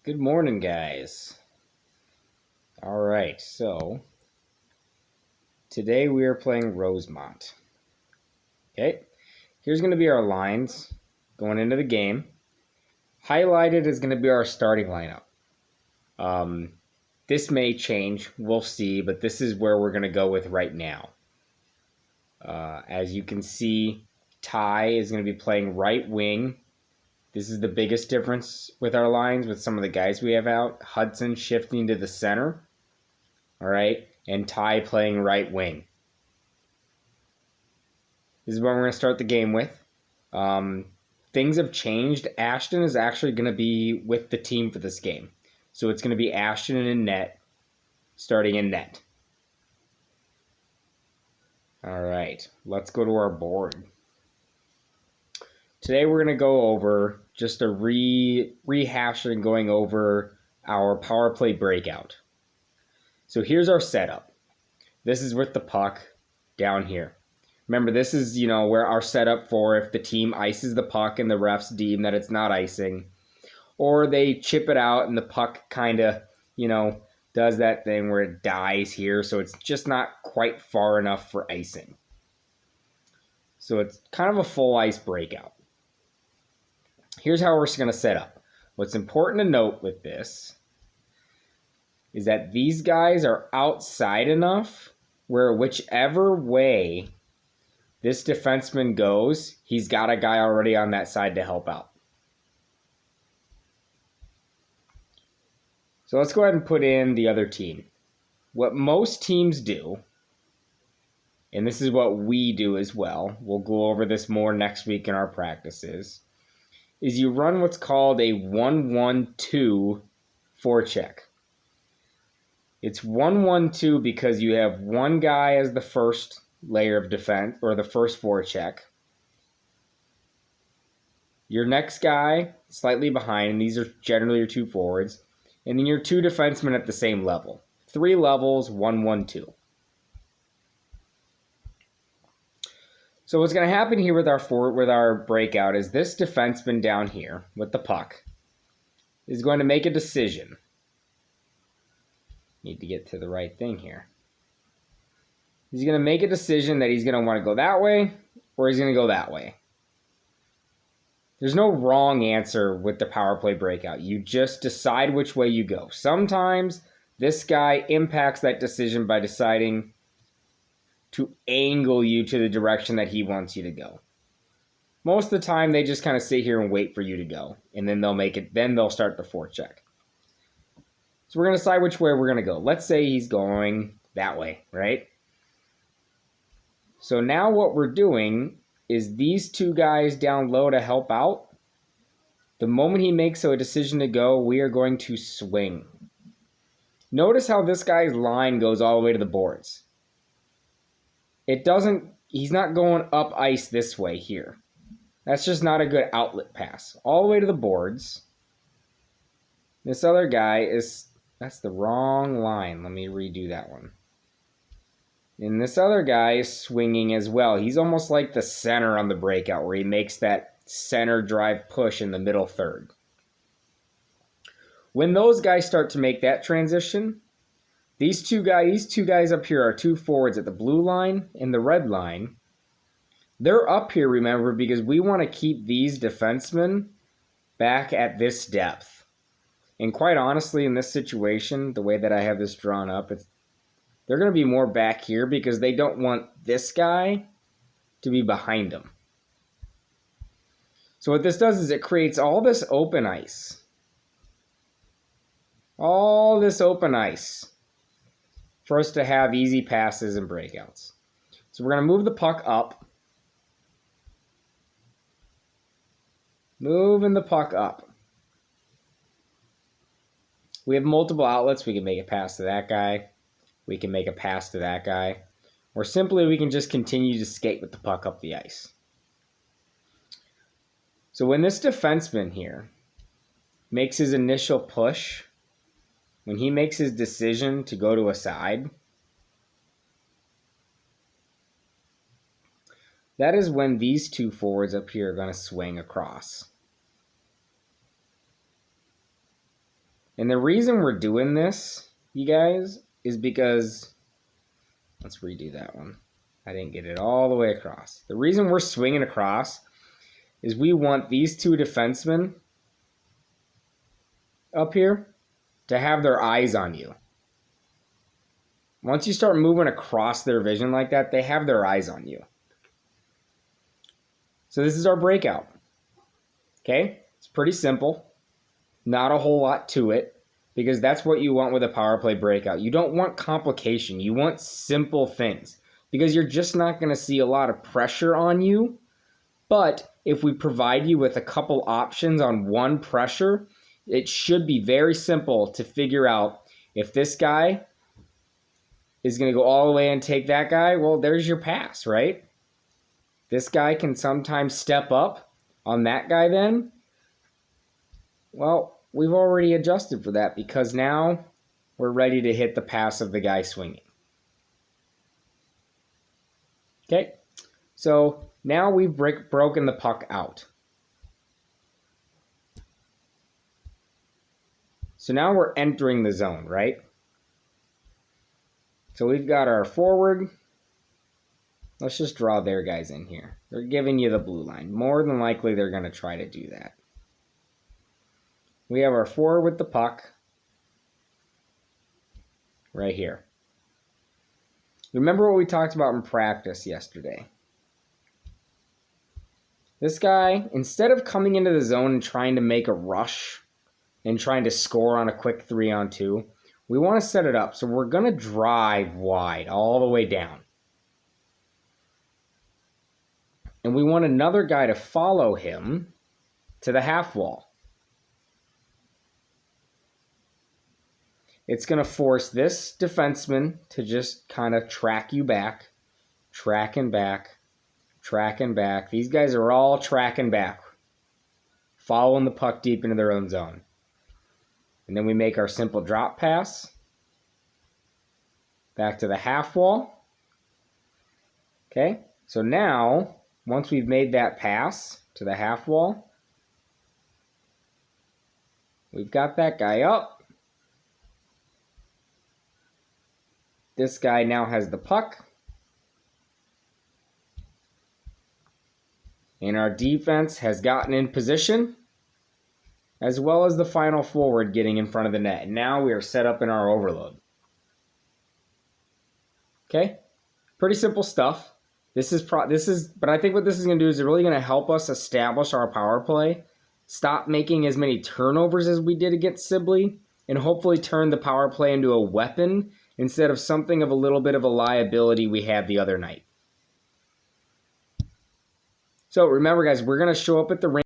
Good morning, guys. All right, so today we are playing Rosemount. Okay, here's going to be our lines going into the game. Highlighted is going to be our starting lineup. This may change, we'll see, but this is where we're going to go with right now. As you can see, Ty is going to be playing right wing. This is the biggest difference with our lines with some of the guys we have out. Hudson shifting to the center. All right, and Ty playing right wing. This is what we're going to start the game with. Things have changed. Ashton is actually going to be with the team for this game. So it's going to be Ashton in net, starting in net. All right, let's go to our board. Today we're going to go over just a rehashing going over our power play breakout. So here's our setup. This is with the puck down here. Remember, this is, where our setup for if the team ices the puck and the refs deem that it's not icing, or they chip it out and the puck kind of, does that thing where it dies here, so it's just not quite far enough for icing. So it's kind of a full ice breakout. Here's how we're going to set up. What's important to note with this is that these guys are outside enough where whichever way this defenseman goes, he's got a guy already on that side to help out. So let's go ahead and put in the other team. What most teams do, and this is what we do as well, we'll go over this more next week in our practices, is you run what's called a 1-1-2 forecheck. It's 1-1-2 because you have one guy as the first layer of defense, or the first forecheck. Your next guy slightly behind, and these are generally your two forwards, and then your two defensemen at the same level. 3 levels, 1-1-2. So what's going to happen here with our breakout is this defenseman down here with the puck is going to make a decision. Need to get to the right thing here. He's going to make a decision that he's going to want to go that way or he's going to go that way. There's no wrong answer with the power play breakout. You just decide which way you go. Sometimes this guy impacts that decision by deciding to angle you to the direction that he wants you to go. Most of the time, they just kind of sit here and wait for you to go, and then they'll start the forecheck. So we're going to decide which way we're going to go. Let's say he's going that way, right? So now what we're doing is these two guys down low to help out. The moment he makes a decision to go, we are going to swing. Notice how this guy's line goes all the way to the boards. He's not going up ice this way here. That's just not a good outlet pass. All the way to the boards. This other guy that's the wrong line. Let me redo that one. And this other guy is swinging as well. He's almost like the center on the breakout where he makes that center drive push in the middle third. When those guys start to make that transition, these two guys up here are two forwards at the blue line and the red line. They're up here, remember, because we want to keep these defensemen back at this depth. And quite honestly, in this situation, the way that I have this drawn up, they're going to be more back here because they don't want this guy to be behind them. So what this does is it creates all this open ice. All this open ice for us to have easy passes and breakouts. So we're going to move the puck up. Moving the puck up. We have multiple outlets. We can make a pass to that guy. We can make a pass to that guy. Or simply we can just continue to skate with the puck up the ice. So when this defenseman here makes his initial push, when he makes his decision to go to a side, that is when these two forwards up here are going to swing across. And the reason we're doing this, you guys, is because, let's redo that one. I didn't get it all the way across. The reason we're swinging across is we want these two defensemen up here to have their eyes on you. Once you start moving across their vision like that, they have their eyes on you. So this is our breakout. Okay? It's pretty simple. Not a whole lot to it, because that's what you want with a power play breakout. You don't want complication. You want simple things, because you're just not going to see a lot of pressure on you. But if we provide you with a couple options on one pressure, it should be very simple to figure out if this guy is going to go all the way and take that guy. Well, there's your pass, right? This guy can sometimes step up on that guy then. Well, we've already adjusted for that because now we're ready to hit the pass of the guy swinging. Okay, so now we've broken the puck out. So now we're entering the zone, right? So we've got our forward. Let's just draw their guys in here. They're giving you the blue line. More than likely, they're going to try to do that. We have our forward with the puck right here. Remember what we talked about in practice yesterday. This guy, instead of coming into the zone and trying to make a rush and trying to score on a quick 3-on-2, we want to set it up. So we're going to drive wide all the way down. And we want another guy to follow him to the half wall. It's going to force this defenseman to just kind of track you back, tracking back, tracking back. These guys are all tracking back, following the puck deep into their own zone. And then we make our simple drop pass back to the half wall. Okay, so now, once we've made that pass to the half wall, we've got that guy up. This guy now has the puck. And our defense has gotten in position, as well as the final forward getting in front of the net. And now we are set up in our overload. Okay? Pretty simple stuff. But I think what this is going to do is really going to help us establish our power play, stop making as many turnovers as we did against Sibley, and hopefully turn the power play into a weapon instead of something of a little bit of a liability we had the other night. So remember, guys, we're going to show up at the rink